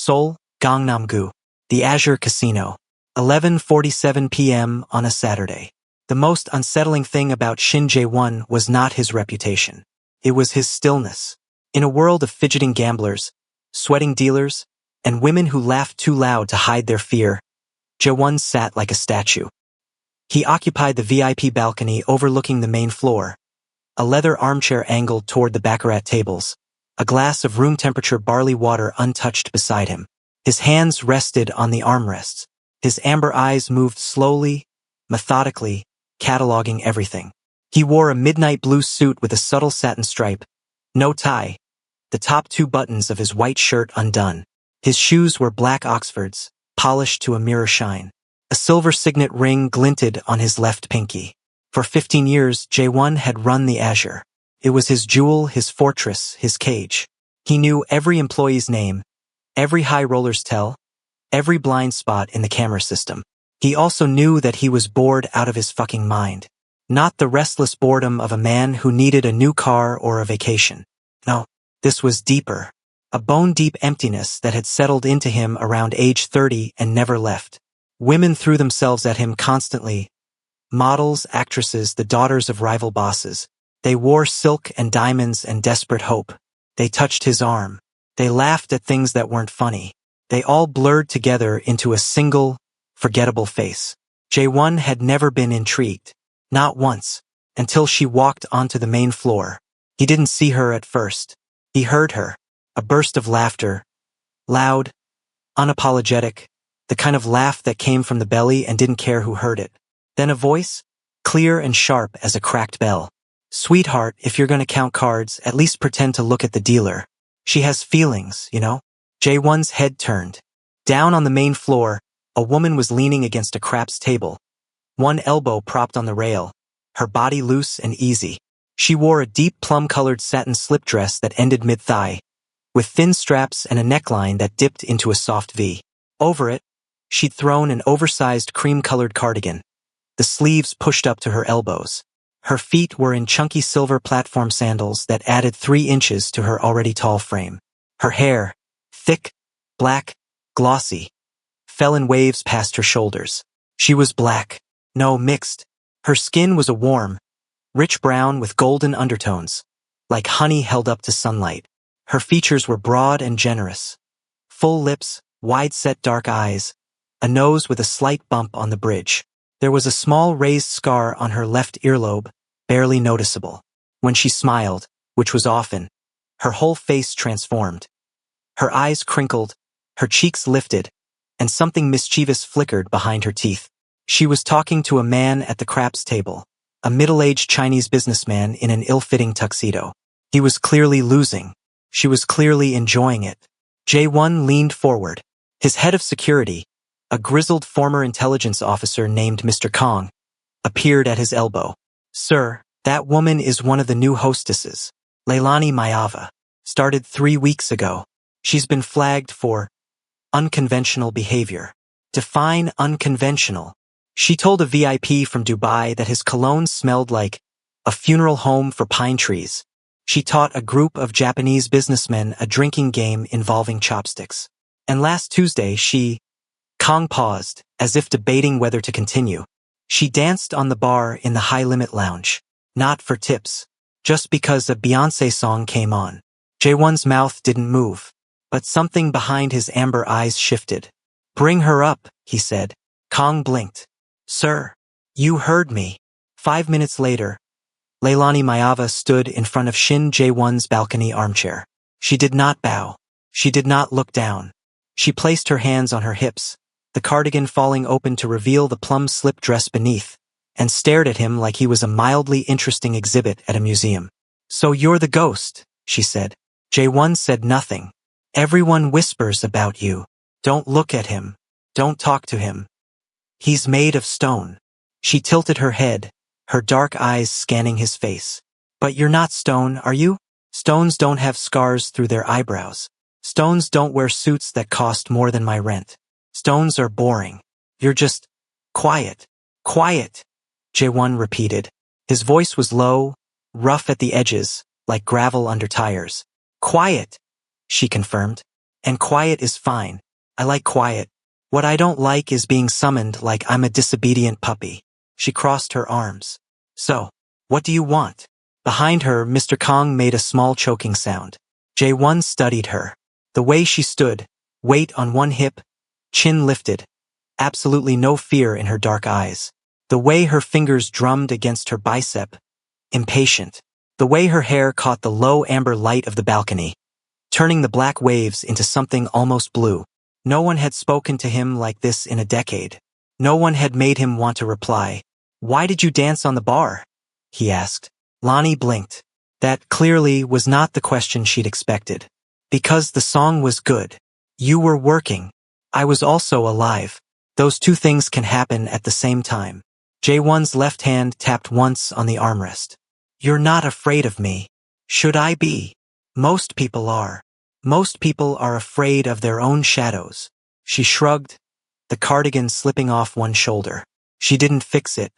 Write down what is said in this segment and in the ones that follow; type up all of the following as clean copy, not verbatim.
Seoul, Gangnam-gu. The Azure Casino. 11:47 p.m. on a Saturday. The most unsettling thing about Shin Jae-won was not his reputation. It was his stillness. In a world of fidgeting gamblers, sweating dealers, and women who laughed too loud to hide their fear, Jae-won sat like a statue. He occupied the VIP balcony overlooking the main floor, a leather armchair angled toward the baccarat tables, a glass of room-temperature barley water untouched beside him. His hands rested on the armrests. His amber eyes moved slowly, methodically, cataloging everything. He wore a midnight blue suit with a subtle satin stripe, no tie, the top two buttons of his white shirt undone. His shoes were black Oxfords, polished to a mirror shine. A silver signet ring glinted on his left pinky. For 15 years, Jae-won had run the Azure. It was his jewel, his fortress, his cage. He knew every employee's name, every high roller's tell, every blind spot in the camera system. He also knew that he was bored out of his fucking mind. Not the restless boredom of a man who needed a new car or a vacation. No, this was deeper. A bone-deep emptiness that had settled into him around age 30 and never left. Women threw themselves at him constantly. Models, actresses, the daughters of rival bosses. They wore silk and diamonds and desperate hope. They touched his arm. They laughed at things that weren't funny. They all blurred together into a single, forgettable face. Jae-won had never been intrigued. Not once. Until she walked onto the main floor. He didn't see her at first. He heard her. A burst of laughter. Loud, unapologetic, the kind of laugh that came from the belly and didn't care who heard it. Then a voice, clear and sharp as a cracked bell. Sweetheart, if you're gonna count cards, at least pretend to look at the dealer. She has feelings, you know? Jae-won's head turned. Down on the main floor, a woman was leaning against a craps table. One elbow propped on the rail, her body loose and easy. She wore a deep plum-colored satin slip dress that ended mid-thigh, with thin straps and a neckline that dipped into a soft V. Over it, she'd thrown an oversized cream-colored cardigan, the sleeves pushed up to her elbows. Her feet were in chunky silver platform sandals that added 3 inches to her already tall frame. Her hair, thick, black, glossy, fell in waves past her shoulders. She was black. No, mixed. Her skin was a warm, rich brown with golden undertones, like honey held up to sunlight. Her features were broad and generous. Full lips, wide-set dark eyes, a nose with a slight bump on the bridge. There was a small raised scar on her left earlobe, barely noticeable. When she smiled, which was often, her whole face transformed. Her eyes crinkled, her cheeks lifted, and something mischievous flickered behind her teeth. She was talking to a man at the craps table, a middle-aged Chinese businessman in an ill-fitting tuxedo. He was clearly losing. She was clearly enjoying it. Jae-won leaned forward. His head of security, a grizzled former intelligence officer named Mr. Kong, appeared at his elbow. Sir, that woman is one of the new hostesses. Leilani Mayava. Started 3 weeks ago. She's been flagged for unconventional behavior. Define unconventional. She told a VIP from Dubai that his cologne smelled like a funeral home for pine trees. She taught a group of Japanese businessmen a drinking game involving chopsticks. And last Tuesday Kong paused, as if debating whether to continue. She danced on the bar in the high-limit lounge. Not for tips. Just because a Beyoncé song came on. Jae-won's mouth didn't move, but something behind his amber eyes shifted. Bring her up, he said. Kong blinked. Sir, you heard me. 5 minutes later, Leilani Mayava stood in front of Shin Jae-won's balcony armchair. She did not bow. She did not look down. She placed her hands on her hips, the cardigan falling open to reveal the plum slip dress beneath, and stared at him like he was a mildly interesting exhibit at a museum. So you're the ghost, she said. Jae-won said nothing. Everyone whispers about you. Don't look at him. Don't talk to him. He's made of stone. She tilted her head, her dark eyes scanning his face. But you're not stone, are you? Stones don't have scars through their eyebrows. Stones don't wear suits that cost more than my rent. Stones are boring. You're just quiet. Quiet, Jae-won repeated. His voice was low, rough at the edges, like gravel under tires. Quiet, she confirmed. And quiet is fine. I like quiet. What I don't like is being summoned like I'm a disobedient puppy. She crossed her arms. So, what do you want? Behind her, Mr. Kong made a small choking sound. Jae-won studied her. The way she stood, weight on one hip, chin lifted, absolutely no fear in her dark eyes. The way her fingers drummed against her bicep, impatient. The way her hair caught the low amber light of the balcony, turning the black waves into something almost blue. No one had spoken to him like this in a decade. No one had made him want to reply. Why did you dance on the bar? He asked. Lonnie blinked. That clearly was not the question she'd expected. Because the song was good. You were working. I was also alive. Those two things can happen at the same time. Jae-won's left hand tapped once on the armrest. You're not afraid of me. Should I be? Most people are. Most people are afraid of their own shadows. She shrugged, the cardigan slipping off one shoulder. She didn't fix it.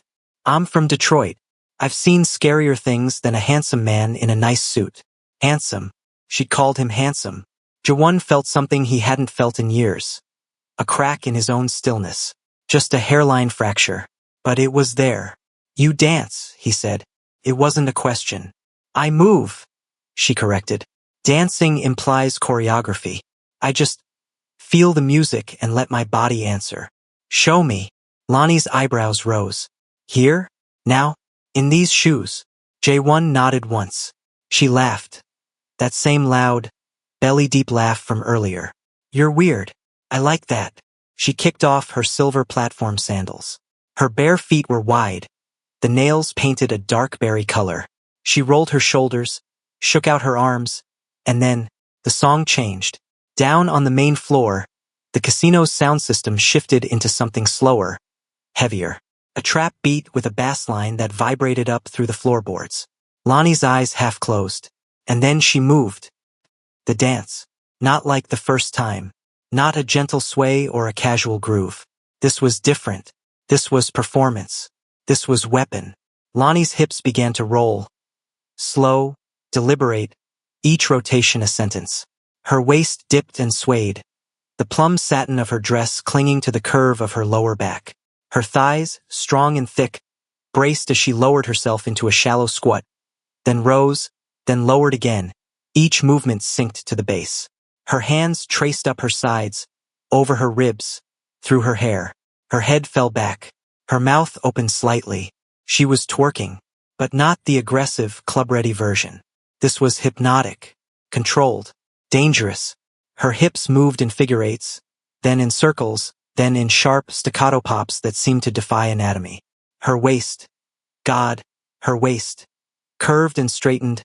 I'm from Detroit. I've seen scarier things than a handsome man in a nice suit. Handsome. She'd called him handsome. Jae-won felt something he hadn't felt in years. A crack in his own stillness. Just a hairline fracture. But it was there. You dance, he said. It wasn't a question. I move, she corrected. Dancing implies choreography. I just feel the music and let my body answer. Show me. Lonnie's eyebrows rose. Here? Now? In these shoes? Jae-won nodded once. She laughed. That same loud, belly-deep laugh from earlier. You're weird. I like that. She kicked off her silver platform sandals. Her bare feet were wide. The nails painted a dark berry color. She rolled her shoulders, shook out her arms, and then, the song changed. Down on the main floor, the casino's sound system shifted into something slower, heavier. A trap beat with a bass line that vibrated up through the floorboards. Lonnie's eyes half closed. And then she moved. The dance. Not like the first time. Not a gentle sway or a casual groove. This was different. This was performance. This was weapon. Lonnie's hips began to roll. Slow, deliberate, each rotation a sentence. Her waist dipped and swayed, the plum satin of her dress clinging to the curve of her lower back. Her thighs, strong and thick, braced as she lowered herself into a shallow squat, then rose, then lowered again, each movement synced to the base. Her hands traced up her sides, over her ribs, through her hair. Her head fell back. Her mouth opened slightly. She was twerking, but not the aggressive, club-ready version. This was hypnotic, controlled, dangerous. Her hips moved in figure eights, then in circles, then in sharp staccato pops that seemed to defy anatomy. Her waist, God, her waist, curved and straightened,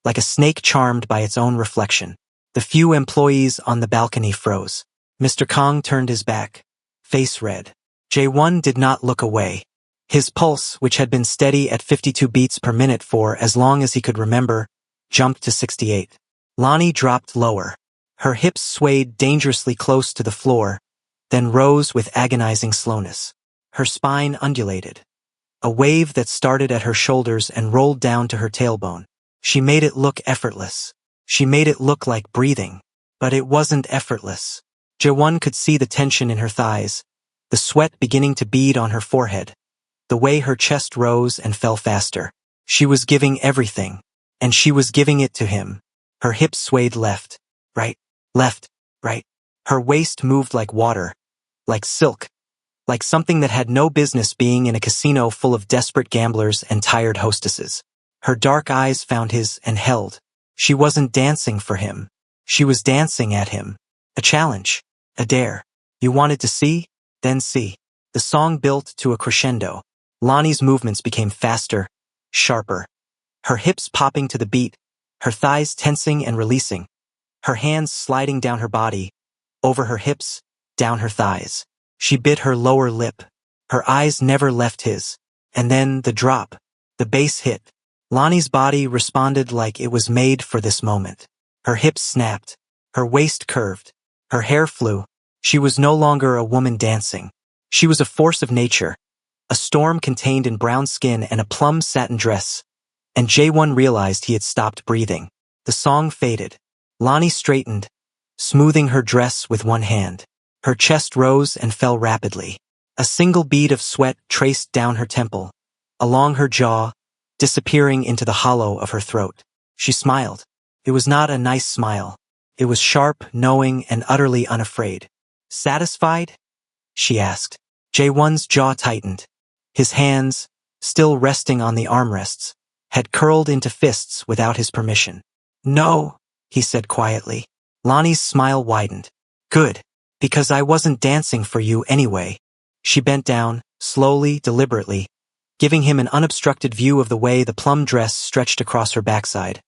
like a snake charmed by its own reflection. The few employees on the balcony froze. Mr. Kong turned his back, face red. Jae-won did not look away. His pulse, which had been steady at 52 beats per minute for as long as he could remember, jumped to 68. Lonnie dropped lower. Her hips swayed dangerously close to the floor, then rose with agonizing slowness. Her spine undulated. A wave that started at her shoulders and rolled down to her tailbone. She made it look effortless. She made it look like breathing. But it wasn't effortless. Jae-won could see the tension in her thighs, the sweat beginning to bead on her forehead, the way her chest rose and fell faster. She was giving everything, and she was giving it to him. Her hips swayed left, right, right. Her waist moved like water, like silk, like something that had no business being in a casino full of desperate gamblers and tired hostesses. Her dark eyes found his and held. She wasn't dancing for him. She was dancing at him. A challenge. A dare. You wanted to see? Then see. The song built to a crescendo. Lonnie's movements became faster, sharper. Her hips popping to the beat, her thighs tensing and releasing, her hands sliding down her body, over her hips, down her thighs. She bit her lower lip. Her eyes never left his. And then the drop. The bass hit. Lonnie's body responded like it was made for this moment. Her hips snapped. Her waist curved. Her hair flew. She was no longer a woman dancing. She was a force of nature. A storm contained in brown skin and a plum satin dress. And Jae-won realized he had stopped breathing. The song faded. Lonnie straightened, smoothing her dress with one hand. Her chest rose and fell rapidly. A single bead of sweat traced down her temple, along her jaw, disappearing into the hollow of her throat. She smiled. It was not a nice smile. It was sharp, knowing, and utterly unafraid. Satisfied? She asked. Jae-won's jaw tightened. His hands, still resting on the armrests, had curled into fists without his permission. No, he said quietly. Lonnie's smile widened. Good, because I wasn't dancing for you anyway. She bent down, slowly, deliberately, giving him an unobstructed view of the way the plum dress stretched across her backside,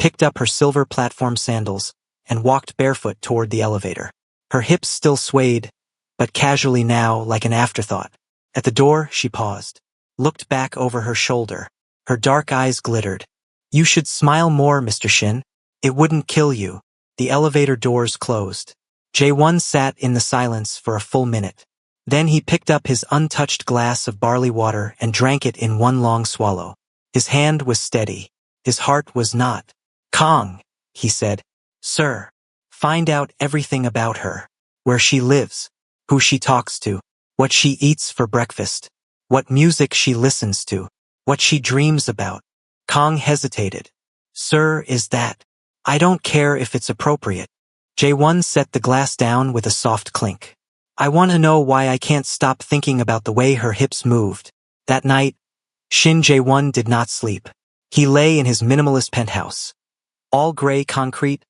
picked up her silver platform sandals, and walked barefoot toward the elevator. Her hips still swayed, but casually now like an afterthought. At the door, she paused, looked back over her shoulder. Her dark eyes glittered. You should smile more, Mr. Shin. It wouldn't kill you. The elevator doors closed. Jae-won sat in the silence for a full minute. Then he picked up his untouched glass of barley water and drank it in one long swallow. His hand was steady. His heart was not. Kong, he said. Sir, find out everything about her. Where she lives, who she talks to, what she eats for breakfast, what music she listens to, what she dreams about. Kong hesitated. Sir, is that? I don't care if it's appropriate. Jae-won set the glass down with a soft clink. I want to know why I can't stop thinking about the way her hips moved. That night, Shin Jae-won did not sleep. He lay in his minimalist penthouse. All gray concrete,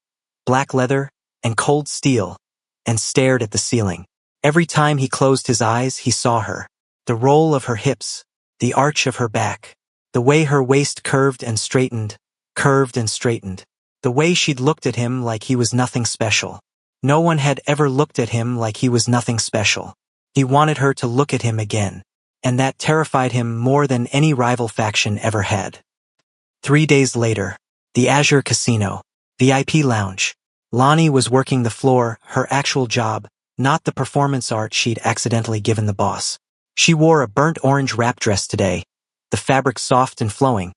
black leather, and cold steel, and stared at the ceiling. Every time he closed his eyes, he saw her. The roll of her hips, the arch of her back, the way her waist curved and straightened, the way she'd looked at him like he was nothing special. No one had ever looked at him like he was nothing special. He wanted her to look at him again, and that terrified him more than any rival faction ever had. 3 days later, the Azure Casino, VIP lounge. Lonnie was working the floor, her actual job, not the performance art she'd accidentally given the boss. She wore a burnt orange wrap dress today, the fabric soft and flowing,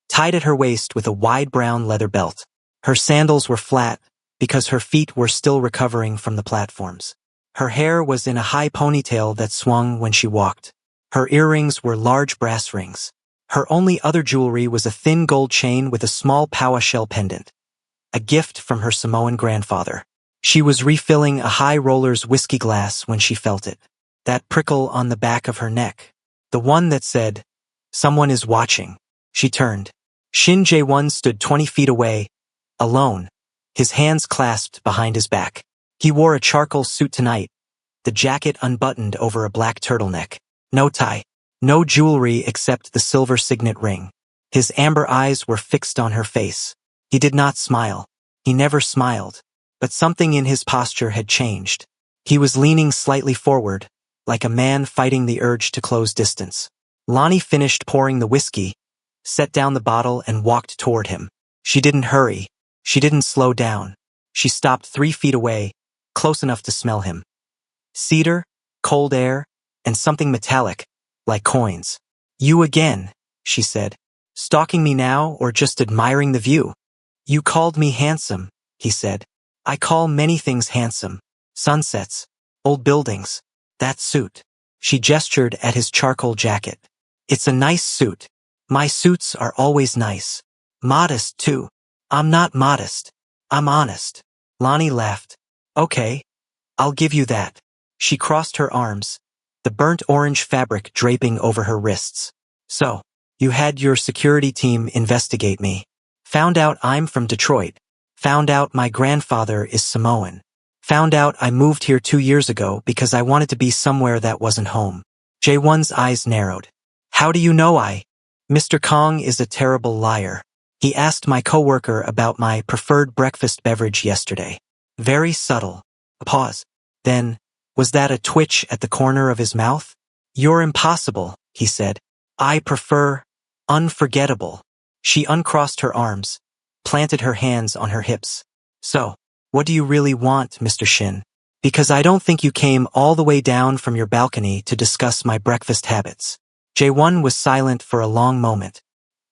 tied at her waist with a wide brown leather belt. Her sandals were flat, because her feet were still recovering from the platforms. Her hair was in a high ponytail that swung when she walked. Her earrings were large brass rings. Her only other jewelry was a thin gold chain with a small pawa shell pendant, a gift from her Samoan grandfather. She was refilling a high roller's whiskey glass when she felt it. That prickle on the back of her neck. The one that said, "Someone is watching." She turned. Shin Jae-won stood 20 feet away, alone, his hands clasped behind his back. He wore a charcoal suit tonight, the jacket unbuttoned over a black turtleneck. No tie, no jewelry except the silver signet ring. His amber eyes were fixed on her face. He did not smile. He never smiled. But something in his posture had changed. He was leaning slightly forward, like a man fighting the urge to close distance. Lonnie finished pouring the whiskey, set down the bottle and walked toward him. She didn't hurry. She didn't slow down. She stopped 3 feet away, close enough to smell him. Cedar, cold air, and something metallic, like coins. You again, she said. Stalking me now or just admiring the view? You called me handsome, he said. I call many things handsome. Sunsets, old buildings, that suit. She gestured at his charcoal jacket. It's a nice suit. My suits are always nice. Modest, too. I'm not modest. I'm honest. Lonnie laughed. Okay, I'll give you that. She crossed her arms, the burnt orange fabric draping over her wrists. So, you had your security team investigate me. Found out I'm from Detroit. Found out my grandfather is Samoan. Found out I moved here 2 years ago because I wanted to be somewhere that wasn't home. Jae-won's eyes narrowed. How do you know Mr. Kong is a terrible liar. He asked my coworker about my preferred breakfast beverage yesterday. Very subtle. A pause. Then, was that a twitch at the corner of his mouth? You're impossible, he said. I prefer unforgettable. She uncrossed her arms, planted her hands on her hips. So, what do you really want, Mr. Shin? Because I don't think you came all the way down from your balcony to discuss my breakfast habits. Jae-won was silent for a long moment.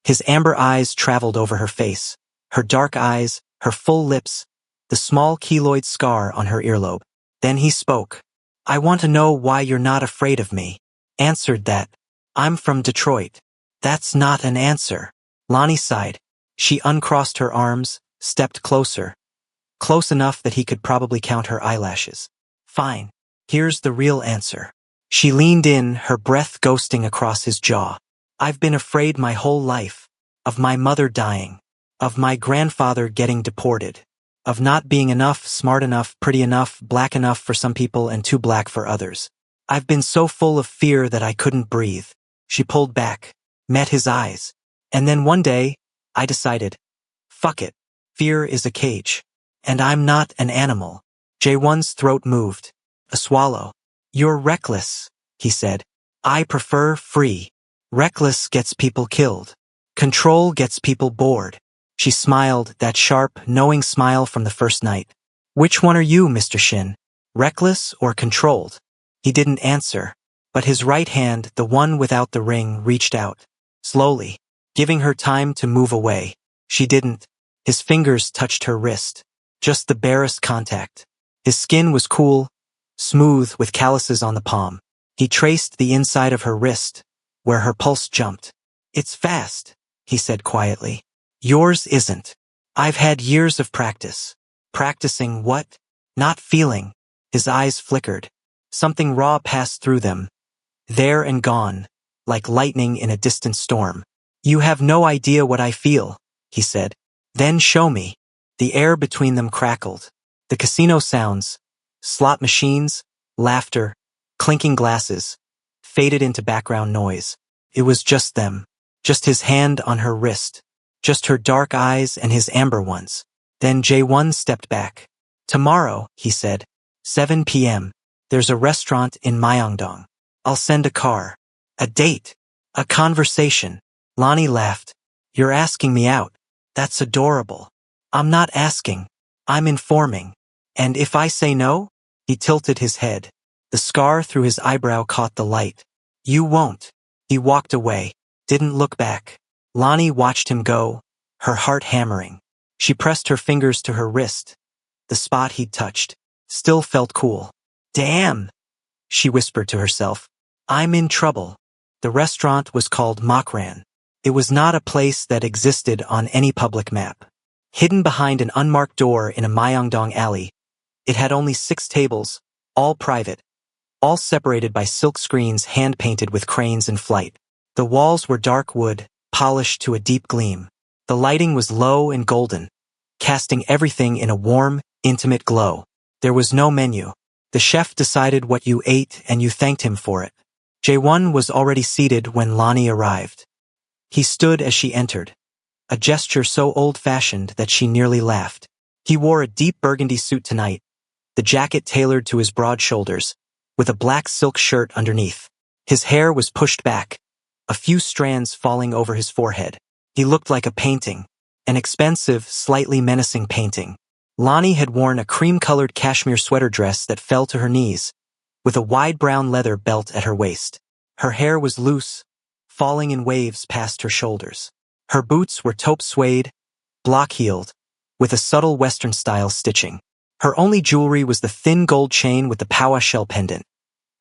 His amber eyes traveled over her face, her dark eyes, her full lips, the small keloid scar on her earlobe. Then he spoke. I want to know why you're not afraid of me. Answered that. I'm from Detroit. That's not an answer. Lonnie sighed. She uncrossed her arms, stepped closer. Close enough that he could probably count her eyelashes. Fine. Here's the real answer. She leaned in, her breath ghosting across his jaw. I've been afraid my whole life. Of my mother dying. Of my grandfather getting deported. Of not being enough, smart enough, pretty enough, black enough for some people and too black for others. I've been so full of fear that I couldn't breathe. She pulled back, met his eyes. And then one day, I decided, fuck it. Fear is a cage. And I'm not an animal. Jaewon's throat moved. A swallow. You're reckless, he said. I prefer free. Reckless gets people killed. Control gets people bored. She smiled, that sharp, knowing smile from the first night. Which one are you, Mr. Shin? Reckless or controlled? He didn't answer, but his right hand, the one without the ring, reached out. Slowly, giving her time to move away. She didn't. His fingers touched her wrist. Just the barest contact. His skin was cool, smooth with calluses on the palm. He traced the inside of her wrist, where her pulse jumped. It's fast, he said quietly. Yours isn't. I've had years of practice. Practicing what? Not feeling. His eyes flickered. Something raw passed through them. There and gone, like lightning in a distant storm. You have no idea what I feel, he said. Then show me. The air between them crackled. The casino sounds, slot machines, laughter, clinking glasses, faded into background noise. It was just them. Just his hand on her wrist. Just her dark eyes and his amber ones. Then Jaewon stepped back. Tomorrow, he said. 7 p.m. There's a restaurant in Myeongdong. I'll send a car. A date. A conversation. Lonnie laughed. You're asking me out. That's adorable. I'm not asking. I'm informing. And if I say no? He tilted his head. The scar through his eyebrow caught the light. You won't. He walked away. Didn't look back. Lonnie watched him go, her heart hammering. She pressed her fingers to her wrist. The spot he'd touched still felt cool. Damn, she whispered to herself. I'm in trouble. The restaurant was called Mokran. It was not a place that existed on any public map. Hidden behind an unmarked door in a Myeongdong alley, it had only 6 tables, all private, all separated by silk screens hand-painted with cranes in flight. The walls were dark wood, polished to a deep gleam. The lighting was low and golden, casting everything in a warm, intimate glow. There was no menu. The chef decided what you ate and you thanked him for it. Jaewon was already seated when Lonnie arrived. He stood as she entered, a gesture so old-fashioned that she nearly laughed. He wore a deep burgundy suit tonight, the jacket tailored to his broad shoulders, with a black silk shirt underneath. His hair was pushed back, a few strands falling over his forehead. He looked like a painting, an expensive, slightly menacing painting. Lonnie had worn a cream-colored cashmere sweater dress that fell to her knees, with a wide brown leather belt at her waist. Her hair was loose, falling in waves past her shoulders. Her boots were taupe suede, block-heeled, with a subtle Western-style stitching. Her only jewelry was the thin gold chain with the pawa shell pendant,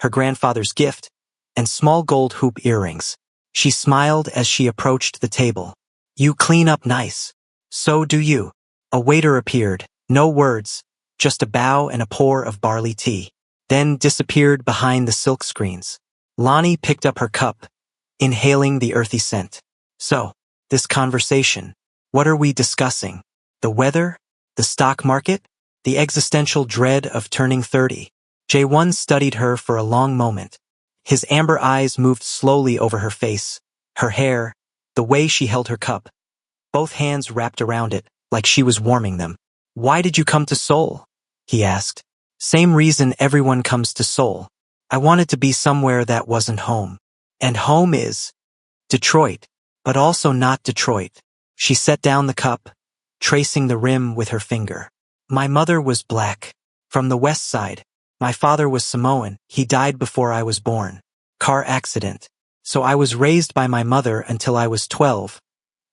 her grandfather's gift, and small gold hoop earrings. She smiled as she approached the table. You clean up nice. So do you. A waiter appeared, no words, just a bow and a pour of barley tea, then disappeared behind the silk screens. Lonnie picked up her cup, inhaling the earthy scent. So, this conversation, what are we discussing? The weather? The stock market? The existential dread of turning 30? Jaewon studied her for a long moment. His amber eyes moved slowly over her face, her hair, the way she held her cup. Both hands wrapped around it, like she was warming them. Why did you come to Seoul? He asked. Same reason everyone comes to Seoul. I wanted to be somewhere that wasn't home. And home is Detroit, but also not Detroit. She set down the cup, tracing the rim with her finger. My mother was black, from the west side. My father was Samoan. He died before I was born. Car accident. So I was raised by my mother until I was 12,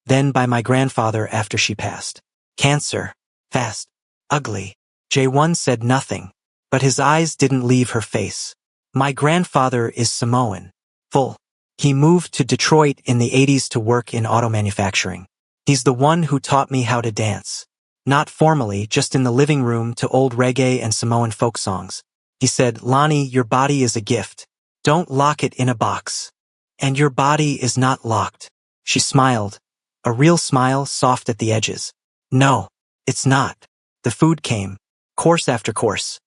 then by my grandfather after she passed. Cancer. Fast. Ugly. Jae-won said nothing, but his eyes didn't leave her face. My grandfather is Samoan. Full. He moved to Detroit in the 80s to work in auto manufacturing. He's the one who taught me how to dance. Not formally, just in the living room to old reggae and Samoan folk songs. He said, Lonnie, your body is a gift. Don't lock it in a box. And your body is not locked. She smiled. A real smile, soft at the edges. No, it's not. The food came. Course after course.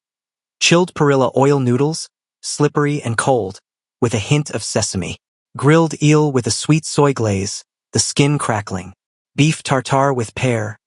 Chilled perilla oil noodles, slippery and cold, with a hint of sesame. Grilled eel with a sweet soy glaze, the skin crackling. Beef tartare with pear,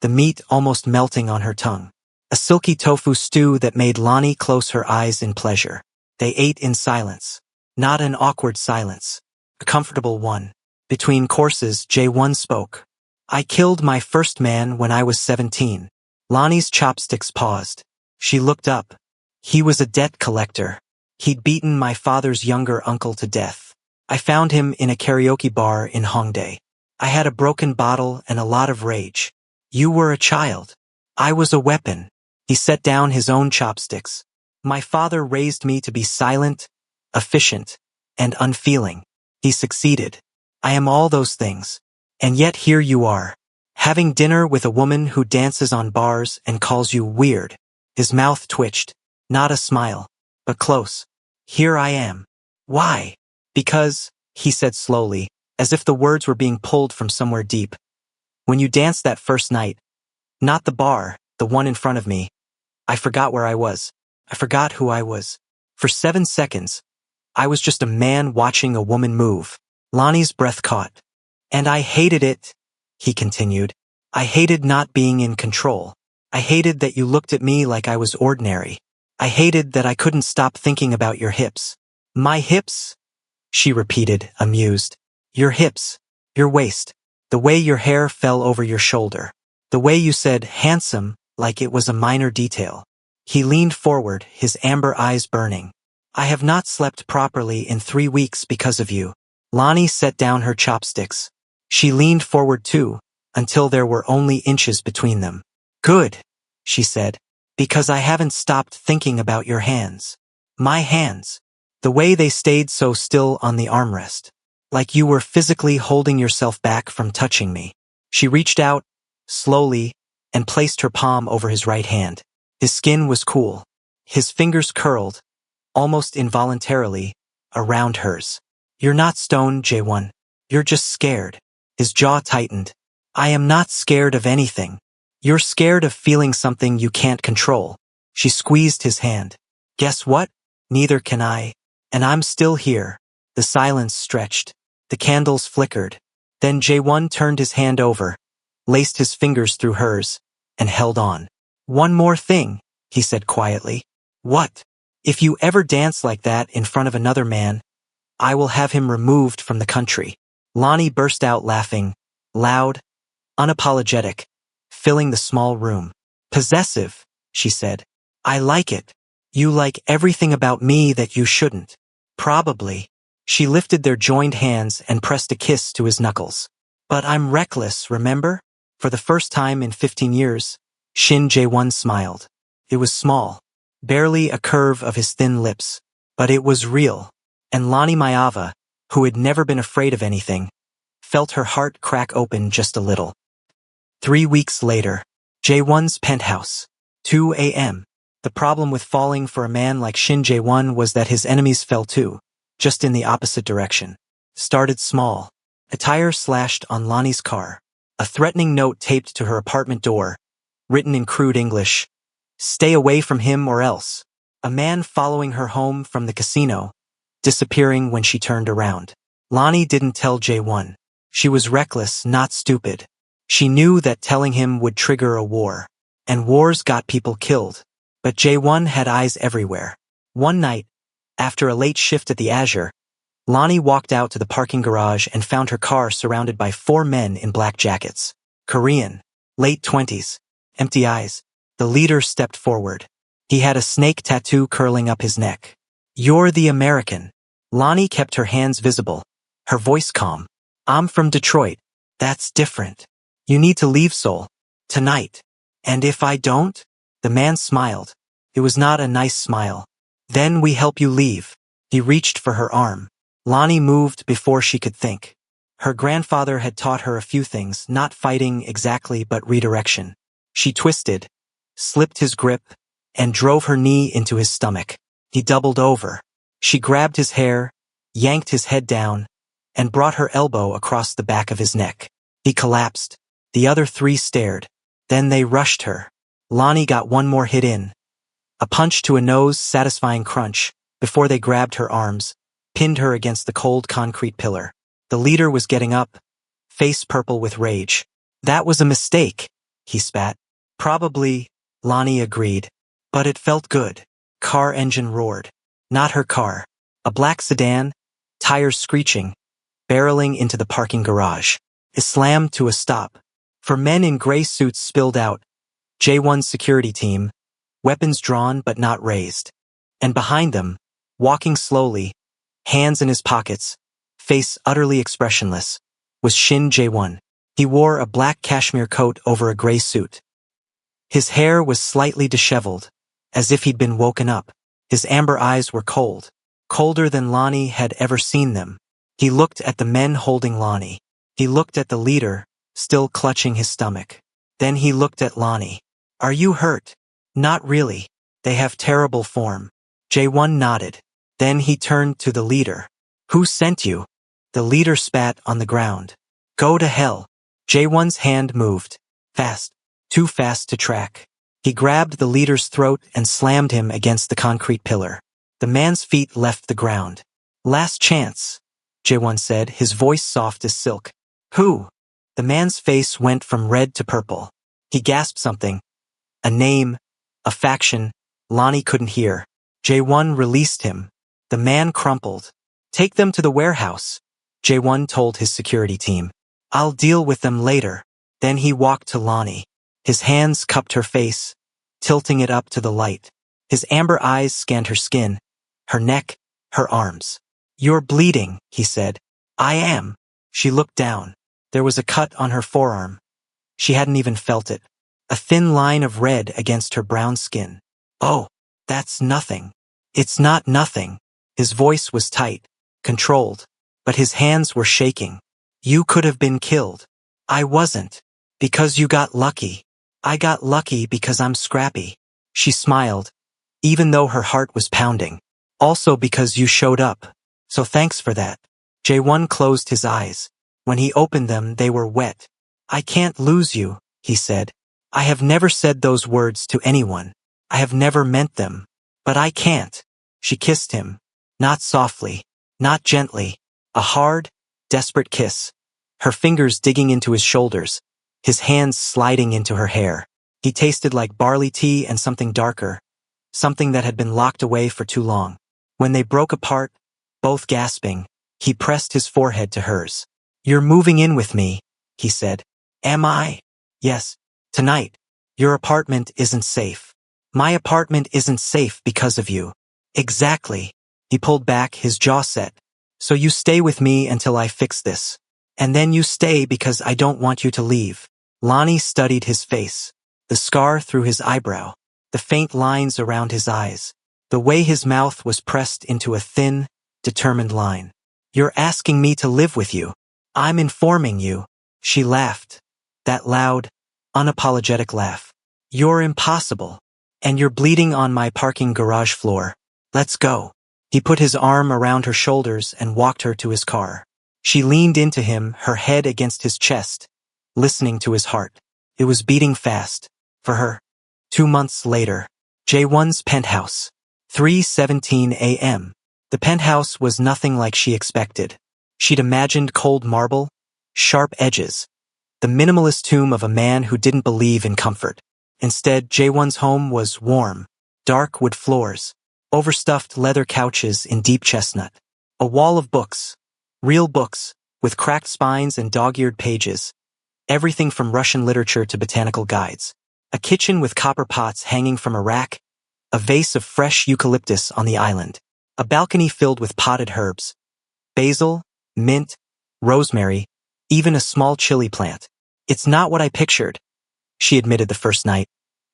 the meat almost melting on her tongue. A silky tofu stew that made Lonnie close her eyes in pleasure. They ate in silence. Not an awkward silence. A comfortable one. Between courses, Jae-won spoke. I killed my first man when I was 17. Lonnie's chopsticks paused. She looked up. He was a debt collector. He'd beaten my father's younger uncle to death. I found him in a karaoke bar in Hongdae. I had a broken bottle and a lot of rage. You were a child. I was a weapon. He set down his own chopsticks. My father raised me to be silent, efficient, and unfeeling. He succeeded. I am all those things. And yet here you are, having dinner with a woman who dances on bars and calls you weird. His mouth twitched. Not a smile, but close. Here I am. Why? Because, he said slowly, as if the words were being pulled from somewhere deep. When you danced that first night, not the bar, the one in front of me, I forgot where I was. I forgot who I was. For 7 seconds, I was just a man watching a woman move. Lonnie's breath caught. And I hated it, he continued. I hated not being in control. I hated that you looked at me like I was ordinary. I hated that I couldn't stop thinking about your hips. My hips? She repeated, amused. Your hips. Your waist. The way your hair fell over your shoulder. The way you said handsome like it was a minor detail. He leaned forward, his amber eyes burning. I have not slept properly in 3 weeks because of you. Lonnie set down her chopsticks. She leaned forward too, until there were only inches between them. Good, she said, because I haven't stopped thinking about your hands. My hands. The way they stayed so still on the armrest. Like you were physically holding yourself back from touching me. She reached out, slowly, and placed her palm over his right hand. His skin was cool. His fingers curled, almost involuntarily, around hers. You're not stoned, Jae-won. You're just scared. His jaw tightened. I am not scared of anything. You're scared of feeling something you can't control. She squeezed his hand. Guess what? Neither can I. And I'm still here. The silence stretched. The candles flickered. Then Jae-won turned his hand over, laced his fingers through hers, and held on. One more thing, he said quietly. What? If you ever dance like that in front of another man, I will have him removed from the country. Lonnie burst out laughing, loud, unapologetic, filling the small room. Possessive, she said. I like it. You like everything about me that you shouldn't. Probably. She lifted their joined hands and pressed a kiss to his knuckles. But I'm reckless, remember? For the first time in 15 years, Shin Jae-won smiled. It was small, barely a curve of his thin lips, but it was real. And Lonnie Mayava, who had never been afraid of anything, felt her heart crack open just a little. 3 weeks later, Jae-won's penthouse. 2 a.m. The problem with falling for a man like Shin Jae-won was that his enemies fell too, just in the opposite direction. Started small. A tire slashed on Lonnie's car. A threatening note taped to her apartment door, written in crude English. Stay away from him or else. A man following her home from the casino, disappearing when she turned around. Lonnie didn't tell Jae-won. She was reckless, not stupid. She knew that telling him would trigger a war. And wars got people killed. But Jae-won had eyes everywhere. One night, after a late shift at the Azure, Lonnie walked out to the parking garage and found her car surrounded by 4 men in black jackets. Korean, late 20s, empty eyes. The leader stepped forward. He had a snake tattoo curling up his neck. You're the American. Lonnie kept her hands visible, her voice calm. I'm from Detroit. That's different. You need to leave Seoul. Tonight. And if I don't? The man smiled. It was not a nice smile. Then we help you leave. He reached for her arm. Lonnie moved before she could think. Her grandfather had taught her a few things, not fighting exactly but redirection. She twisted, slipped his grip, and drove her knee into his stomach. He doubled over. She grabbed his hair, yanked his head down, and brought her elbow across the back of his neck. He collapsed. The other three stared. Then they rushed her. Lonnie got one more hit in. A punch to a nose, satisfying crunch, before they grabbed her arms, pinned her against the cold concrete pillar. The leader was getting up, face purple with rage. That was a mistake, he spat. Probably, Lonnie agreed. But it felt good. Car engine roared. Not her car. A black sedan, tires screeching, barreling into the parking garage. It slammed to a stop. For men in gray suits spilled out. J1's security team, weapons drawn but not raised. And behind them, walking slowly, hands in his pockets, face utterly expressionless, was Shin J1. He wore a black cashmere coat over a gray suit. His hair was slightly disheveled, as if he'd been woken up. His amber eyes were cold, colder than Lonnie had ever seen them. He looked at the men holding Lonnie. He looked at the leader, still clutching his stomach. Then he looked at Lonnie. Are you hurt? Not really. They have terrible form. J1 nodded. Then he turned to the leader. Who sent you? The leader spat on the ground. Go to hell. J1's hand moved. Fast. Too fast to track. He grabbed the leader's throat and slammed him against the concrete pillar. The man's feet left the ground. Last chance, J1 said, his voice soft as silk. Who? The man's face went from red to purple. He gasped something. A name, a faction, Lonnie couldn't hear. J1 released him. The man crumpled. Take them to the warehouse, J1 told his security team. I'll deal with them later. Then he walked to Lonnie. His hands cupped her face, tilting it up to the light. His amber eyes scanned her skin, her neck, her arms. You're bleeding, he said. I am. She looked down. There was a cut on her forearm. She hadn't even felt it. A thin line of red against her brown skin. Oh, that's nothing. It's not nothing. His voice was tight, controlled, but his hands were shaking. You could have been killed. I wasn't. Because you got lucky. I got lucky because I'm scrappy. She smiled, even though her heart was pounding. Also because you showed up. So thanks for that. J1 closed his eyes. When he opened them, they were wet. I can't lose you, he said. I have never said those words to anyone. I have never meant them. But I can't. She kissed him. Not softly, not gently. A hard, desperate kiss. Her fingers digging into his shoulders, his hands sliding into her hair. He tasted like barley tea and something darker, something that had been locked away for too long. When they broke apart, both gasping, he pressed his forehead to hers. You're moving in with me, he said. Am I? Yes. Tonight. Your apartment isn't safe. My apartment isn't safe because of you. Exactly. He pulled back, his jaw set. So you stay with me until I fix this. And then you stay because I don't want you to leave. Lonnie studied his face. The scar through his eyebrow. The faint lines around his eyes. The way his mouth was pressed into a thin, determined line. You're asking me to live with you. I'm informing you. She laughed. That loud, unapologetic laugh. You're impossible. And you're bleeding on my parking garage floor. Let's go. He put his arm around her shoulders and walked her to his car. She leaned into him, her head against his chest, listening to his heart. It was beating fast. For her. 2 months later. J1's penthouse. 3:17 a.m. The penthouse was nothing like she expected. She'd imagined cold marble, sharp edges, the minimalist tomb of a man who didn't believe in comfort. Instead, J1's home was warm, dark wood floors, overstuffed leather couches in deep chestnut, a wall of books, real books, with cracked spines and dog-eared pages, everything from Russian literature to botanical guides, a kitchen with copper pots hanging from a rack, a vase of fresh eucalyptus on the island, a balcony filled with potted herbs, basil, mint, rosemary, even a small chili plant. It's not what I pictured, she admitted the first night.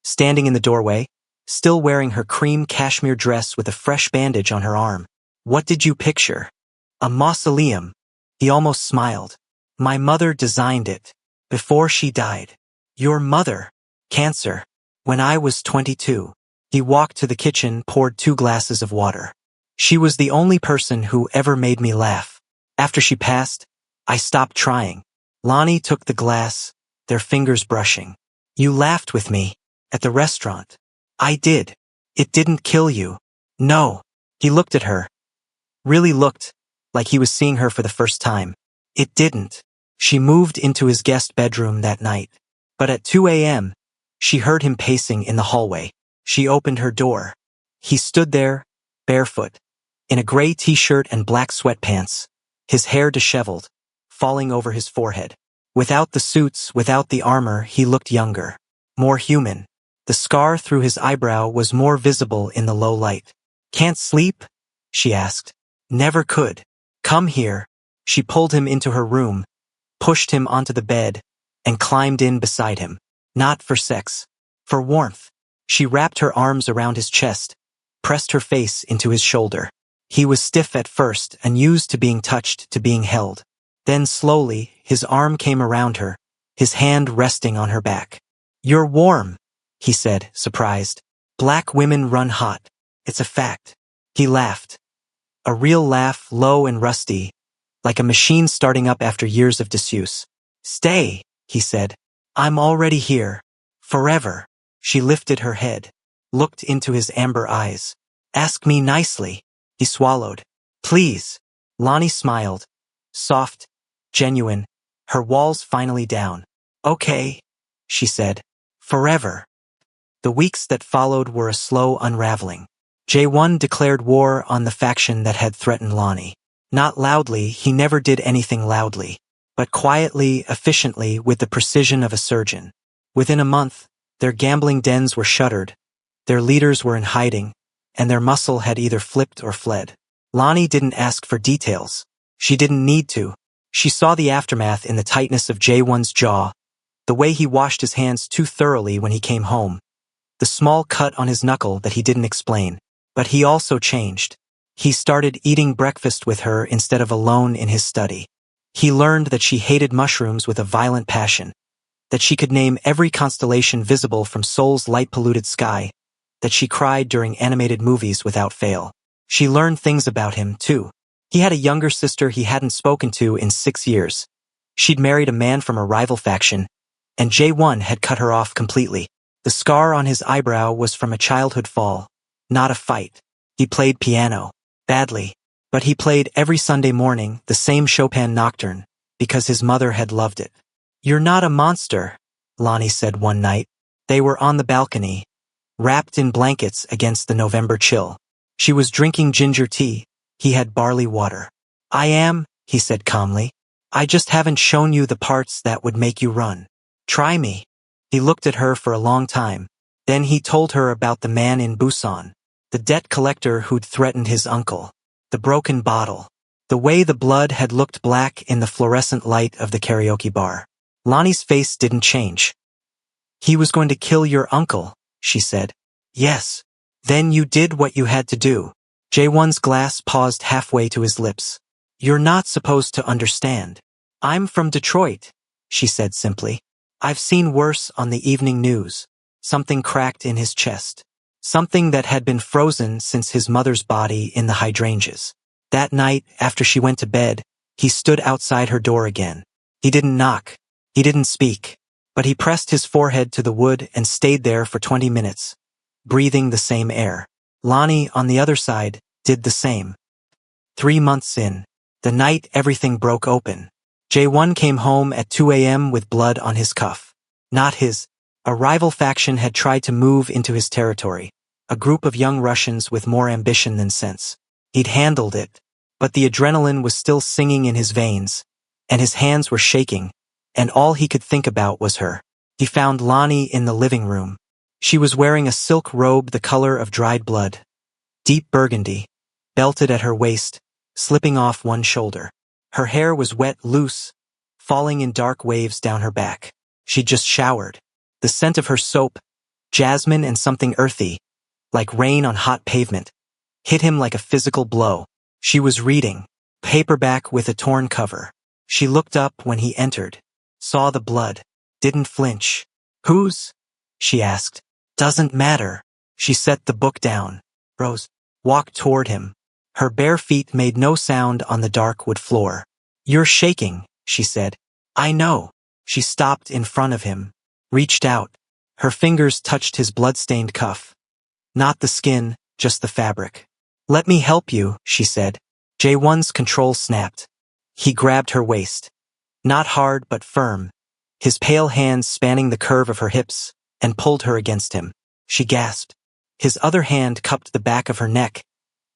Standing in the doorway, still wearing her cream cashmere dress with a fresh bandage on her arm. What did you picture? A mausoleum. He almost smiled. My mother designed it. Before she died. Your mother? Cancer. When I was 22. He walked to the kitchen, poured 2 glasses of water. She was the only person who ever made me laugh. After she passed, I stopped trying. Lonnie took the glass, their fingers brushing. You laughed with me. At the restaurant. I did. It didn't kill you. No. He looked at her. Really looked, like he was seeing her for the first time. It didn't. She moved into his guest bedroom that night. But at 2 a.m., she heard him pacing in the hallway. She opened her door. He stood there, barefoot, in a gray t-shirt and black sweatpants, his hair disheveled, falling over his forehead. Without the suits, without the armor, he looked younger, more human. The scar through his eyebrow was more visible in the low light. Can't sleep? She asked. Never could. Come here. She pulled him into her room, pushed him onto the bed, and climbed in beside him. Not for sex. For warmth. She wrapped her arms around his chest, pressed her face into his shoulder. He was stiff at first and used to being touched, to being held. Then slowly, his arm came around her, his hand resting on her back. You're warm, he said, surprised. Black women run hot. It's a fact. He laughed. A real laugh, low and rusty, like a machine starting up after years of disuse. Stay, he said. I'm already here. Forever. She lifted her head, looked into his amber eyes. Ask me nicely. He swallowed. Please. Lonnie smiled. Soft, genuine, her walls finally down. Okay, she said. Forever. The weeks that followed were a slow unraveling. J1 declared war on the faction that had threatened Lonnie. Not loudly, he never did anything loudly, but quietly, efficiently, with the precision of a surgeon. Within a month, their gambling dens were shuttered, their leaders were in hiding, and their muscle had either flipped or fled. Lonnie didn't ask for details. She didn't need to. She saw the aftermath in the tightness of J1's jaw, the way he washed his hands too thoroughly when he came home, the small cut on his knuckle that he didn't explain. But he also changed. He started eating breakfast with her instead of alone in his study. He learned that she hated mushrooms with a violent passion, that she could name every constellation visible from Sol's light-polluted sky, that she cried during animated movies without fail. She learned things about him, too. He had a younger sister he hadn't spoken to in 6 years. She'd married a man from a rival faction, and J1 had cut her off completely. The scar on his eyebrow was from a childhood fall, not a fight. He played piano. Badly. But he played every Sunday morning, the same Chopin nocturne, because his mother had loved it. You're not a monster, Lonnie said one night. They were on the balcony, wrapped in blankets against the November chill. She was drinking ginger tea. He had barley water. I am, he said calmly. I just haven't shown you the parts that would make you run. Try me. He looked at her for a long time. Then he told her about the man in Busan, the debt collector who'd threatened his uncle, the broken bottle, the way the blood had looked black in the fluorescent light of the karaoke bar. Lonnie's face didn't change. He was going to kill your uncle, she said. Yes. Then you did what you had to do. J1's glass paused halfway to his lips. You're not supposed to understand. I'm from Detroit, she said simply. I've seen worse on the evening news. Something cracked in his chest. Something that had been frozen since his mother's body in the hydrangeas. That night, after she went to bed, he stood outside her door again. He didn't knock. He didn't speak. But he pressed his forehead to the wood and stayed there for 20 minutes, breathing the same air. Lonnie, on the other side, did the same. 3 months in, the night everything broke open. J1 came home at 2 a.m. with blood on his cuff. Not his. A rival faction had tried to move into his territory, a group of young Russians with more ambition than sense. He'd handled it, but the adrenaline was still singing in his veins, and his hands were shaking, and all he could think about was her. He found Lonnie in the living room. She was wearing a silk robe the color of dried blood, deep burgundy, belted at her waist, slipping off one shoulder. Her hair was wet, loose, falling in dark waves down her back. She'd just showered. The scent of her soap, jasmine and something earthy, like rain on hot pavement, hit him like a physical blow. She was reading, paperback with a torn cover. She looked up when he entered, saw the blood, didn't flinch. Whose? She asked. Doesn't matter. She set the book down. Rose walked toward him. Her bare feet made no sound on the dark wood floor. You're shaking, she said. I know. She stopped in front of him, reached out. Her fingers touched his blood-stained cuff. Not the skin, just the fabric. Let me help you, she said. J1's control snapped. He grabbed her waist. Not hard but firm, his pale hands spanning the curve of her hips, and pulled her against him. She gasped. His other hand cupped the back of her neck,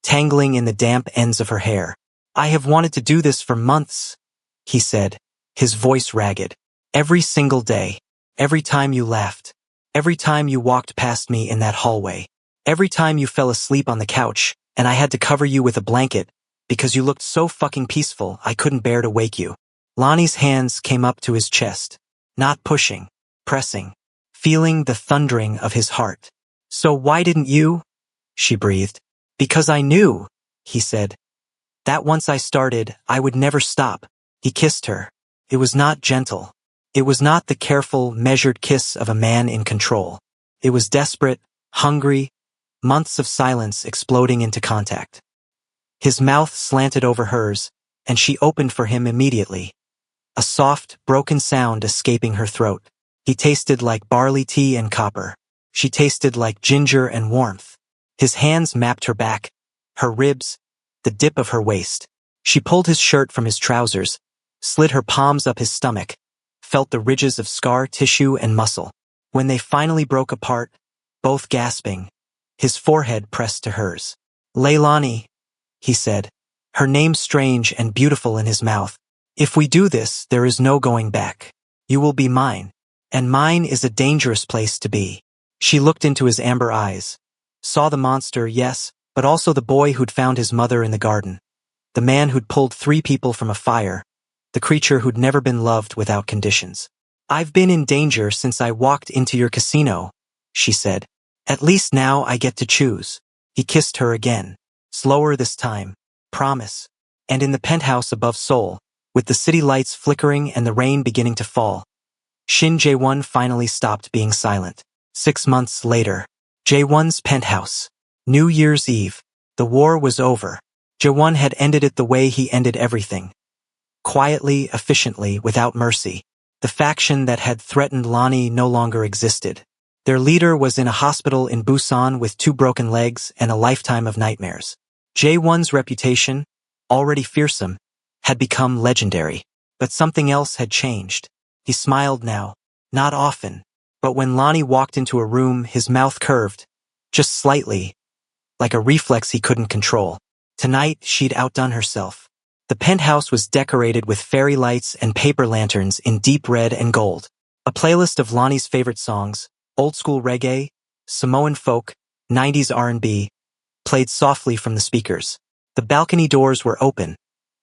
tangling in the damp ends of her hair. I have wanted to do this for months, he said, his voice ragged. Every single day. Every time you laughed. Every time you walked past me in that hallway. Every time you fell asleep on the couch, and I had to cover you with a blanket, because you looked so fucking peaceful I couldn't bear to wake you. Lonnie's hands came up to his chest. Not pushing, pressing, feeling the thundering of his heart. So why didn't you? She breathed. Because I knew, he said. That once I started, I would never stop. He kissed her. It was not gentle. It was not the careful, measured kiss of a man in control. It was desperate, hungry, months of silence exploding into contact. His mouth slanted over hers, and she opened for him immediately. A soft, broken sound escaping her throat. He tasted like barley tea and copper. She tasted like ginger and warmth. His hands mapped her back, her ribs, the dip of her waist. She pulled his shirt from his trousers, slid her palms up his stomach, felt the ridges of scar tissue and muscle. When they finally broke apart, both gasping, his forehead pressed to hers. Leilani, he said, her name strange and beautiful in his mouth. If we do this, there is no going back. You will be mine, and mine is a dangerous place to be. She looked into his amber eyes, saw the monster, yes, but also the boy who'd found his mother in the garden, the man who'd pulled 3 people from a fire, the creature who'd never been loved without conditions. I've been in danger since I walked into your casino, she said. At least now I get to choose. He kissed her again, slower this time, promise. And in the penthouse above Seoul, with the city lights flickering and the rain beginning to fall, Shin Jae-won finally stopped being silent. 6 months later, Jae-won's penthouse. New Year's Eve. The war was over. Jae-won had ended it the way he ended everything. Quietly, efficiently, without mercy. The faction that had threatened Lonnie no longer existed. Their leader was in a hospital in Busan with 2 broken legs and a lifetime of nightmares. Jae-won's reputation, already fearsome, had become legendary. But something else had changed. He smiled now, not often, but when Lonnie walked into a room, his mouth curved, just slightly, like a reflex he couldn't control. Tonight, she'd outdone herself. The penthouse was decorated with fairy lights and paper lanterns in deep red and gold. A playlist of Lonnie's favorite songs, old-school reggae, Samoan folk, 90s R&B, played softly from the speakers. The balcony doors were open,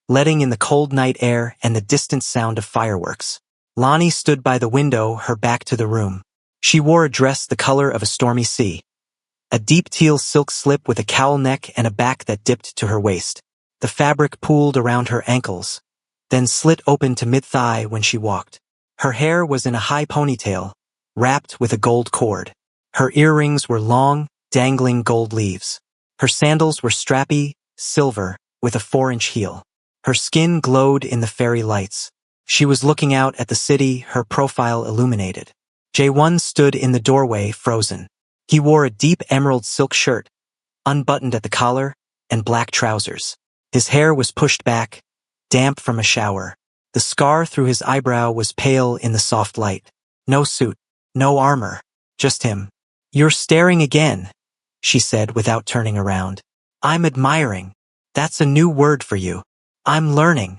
letting in the cold night air and the distant sound of fireworks. Lonnie stood by the window, her back to the room. She wore a dress the color of a stormy sea. A deep teal silk slip with a cowl neck and a back that dipped to her waist. The fabric pooled around her ankles, then slit open to mid-thigh when she walked. Her hair was in a high ponytail, wrapped with a gold cord. Her earrings were long, dangling gold leaves. Her sandals were strappy, silver, with a 4-inch heel. Her skin glowed in the fairy lights. She was looking out at the city, her profile illuminated. Jae-won stood in the doorway, frozen. He wore a deep emerald silk shirt, unbuttoned at the collar, and black trousers. His hair was pushed back, damp from a shower. The scar through his eyebrow was pale in the soft light. No suit, no armor, just him. You're staring again, she said without turning around. I'm admiring. That's a new word for you. I'm learning.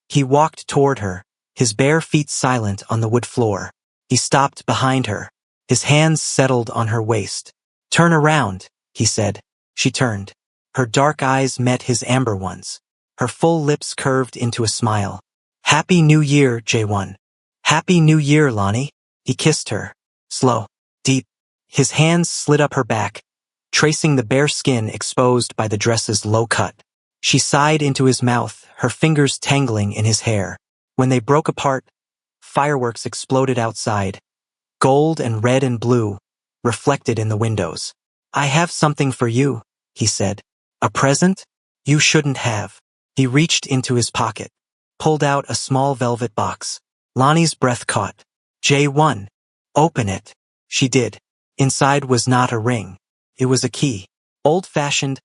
He walked toward her, his bare feet silent on the wood floor. He stopped behind her. His hands settled on her waist. Turn around, he said. She turned. Her dark eyes met his amber ones. Her full lips curved into a smile. Happy New Year, Jae-won. Happy New Year, Lonnie. He kissed her, Slow. Deep. His hands slid up her back, tracing the bare skin exposed by the dress's low cut. She sighed into his mouth, her fingers tangling in his hair. When they broke apart, fireworks exploded outside, gold and red and blue, reflected in the windows. "I have something for you," he said. "A present? You shouldn't have." He reached into his pocket, pulled out a small velvet box. Lonnie's breath caught. "J1. Open it." She did. Inside was not a ring. It was a key. Old-fashioned,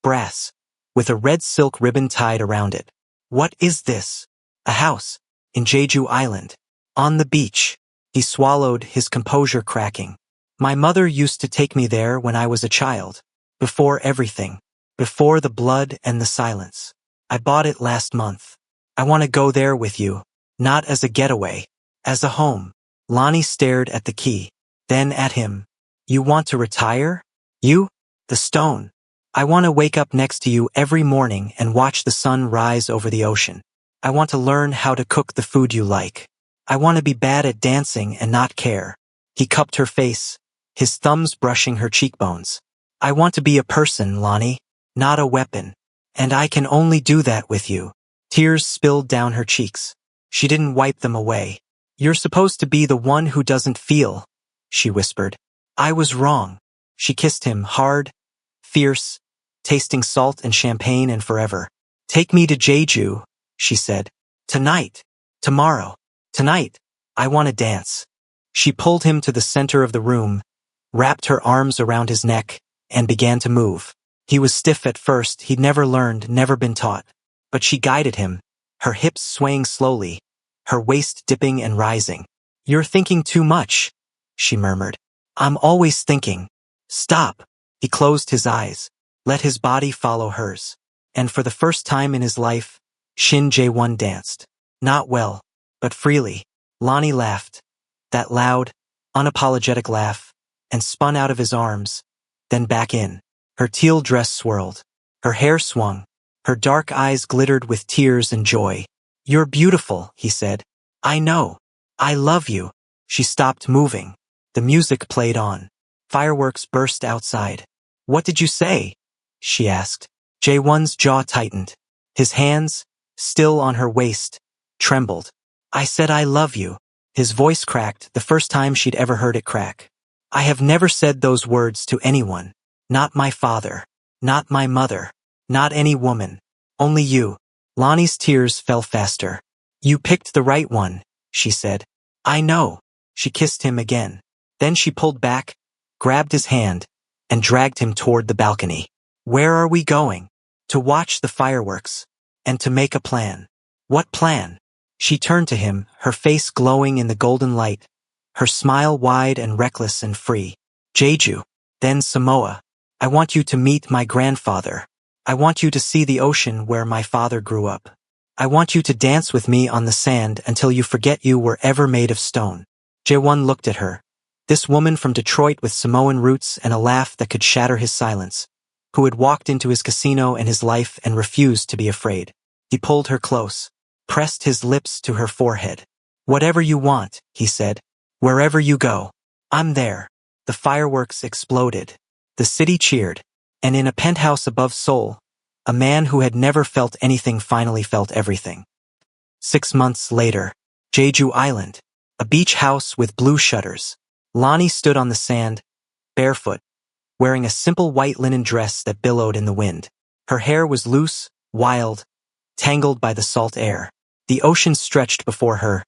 brass, with a red silk ribbon tied around it. "What is this?" "A house. In Jeju Island. On the beach." He swallowed, his composure cracking. "My mother used to take me there when I was a child. Before everything. Before the blood and the silence. I bought it last month. I want to go there with you. Not as a getaway. As a home." Lonnie stared at the key, then at him. "You want to retire? You? The stone. I want to wake up next to you every morning and watch the sun rise over the ocean. I want to learn how to cook the food you like. I want to be bad at dancing and not care." He cupped her face, his thumbs brushing her cheekbones. "I want to be a person, Lonnie, not a weapon. And I can only do that with you." Tears spilled down her cheeks. She didn't wipe them away. "You're supposed to be the one who doesn't feel," she whispered. "I was wrong." She kissed him, hard, fierce, tasting salt and champagne and forever. "Take me to Jeju," she said. "Tonight. Tomorrow. Tonight. I want to dance." She pulled him to the center of the room, wrapped her arms around his neck, and began to move. He was stiff at first, he'd never learned, never been taught. But she guided him, her hips swaying slowly, her waist dipping and rising. "You're thinking too much," she murmured. "I'm always thinking." "Stop." He closed his eyes, let his body follow hers. And for the first time in his life, Shin Jae-won danced. Not well, but freely. Lonnie laughed, that loud, unapologetic laugh, and spun out of his arms, then back in. Her teal dress swirled. Her hair swung. Her dark eyes glittered with tears and joy. "You're beautiful," he said. "I know. I love you." She stopped moving. The music played on. Fireworks burst outside. "What did you say?" she asked. Jae-won's jaw tightened. His hands, still on her waist, trembled. "I said I love you." His voice cracked, the first time she'd ever heard it crack. "I have never said those words to anyone. Not my father. Not my mother. Not any woman. Only you." Lonnie's tears fell faster. "You picked the right one," she said. "I know." She kissed him again. Then she pulled back, grabbed his hand, and dragged him toward the balcony. "Where are we going?" "To watch the fireworks. And to make a plan." "What plan?" She turned to him, her face glowing in the golden light, her smile wide and reckless and free. "Jeju. Then Samoa. I want you to meet my grandfather. I want you to see the ocean where my father grew up. I want you to dance with me on the sand until you forget you were ever made of stone." Jae-won looked at her. This woman from Detroit with Samoan roots and a laugh that could shatter his silence, who had walked into his casino and his life and refused to be afraid. He pulled her close, pressed his lips to her forehead. "Whatever you want," he said. "Wherever you go. I'm there." The fireworks exploded. The city cheered. And in a penthouse above Seoul, a man who had never felt anything finally felt everything. 6 months later, Jeju Island, a beach house with blue shutters. Lonnie stood on the sand, barefoot, wearing a simple white linen dress that billowed in the wind. Her hair was loose, wild, tangled by the salt air. The ocean stretched before her,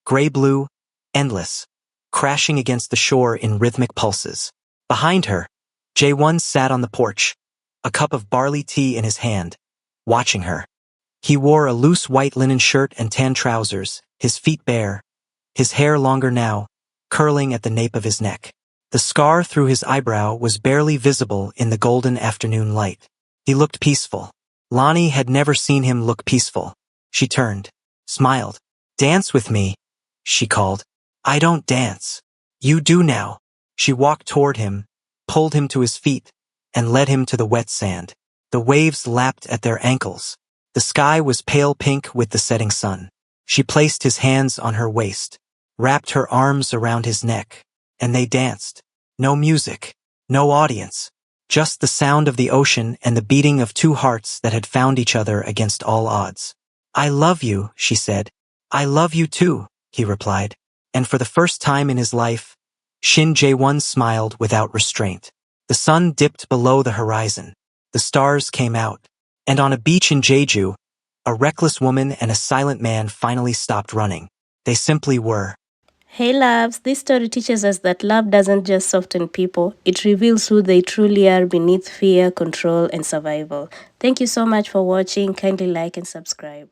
gray-blue, endless, crashing against the shore in rhythmic pulses. Behind her, Jae-won sat on the porch, a cup of barley tea in his hand, watching her. He wore a loose white linen shirt and tan trousers, his feet bare, his hair longer now, curling at the nape of his neck. The scar through his eyebrow was barely visible in the golden afternoon light. He looked peaceful. Lonnie had never seen him look peaceful. She turned, smiled. "Dance with me," she called. "I don't dance." "You do now." She walked toward him, pulled him to his feet, and led him to the wet sand. The waves lapped at their ankles. The sky was pale pink with the setting sun. She placed his hands on her waist, wrapped her arms around his neck, and they danced. No music, no audience, just the sound of the ocean and the beating of two hearts that had found each other against all odds. I love you, she said. I love you too, he replied. And for the first time in his life, Shin Jae-won smiled without restraint. The sun dipped below the horizon. The stars came out. And on a beach in Jeju, a reckless woman and a silent man finally stopped running. They simply were. Hey loves, this story teaches us that love doesn't just soften people, it reveals who they truly are beneath fear, control, and survival. Thank you so much for watching. Kindly like and subscribe.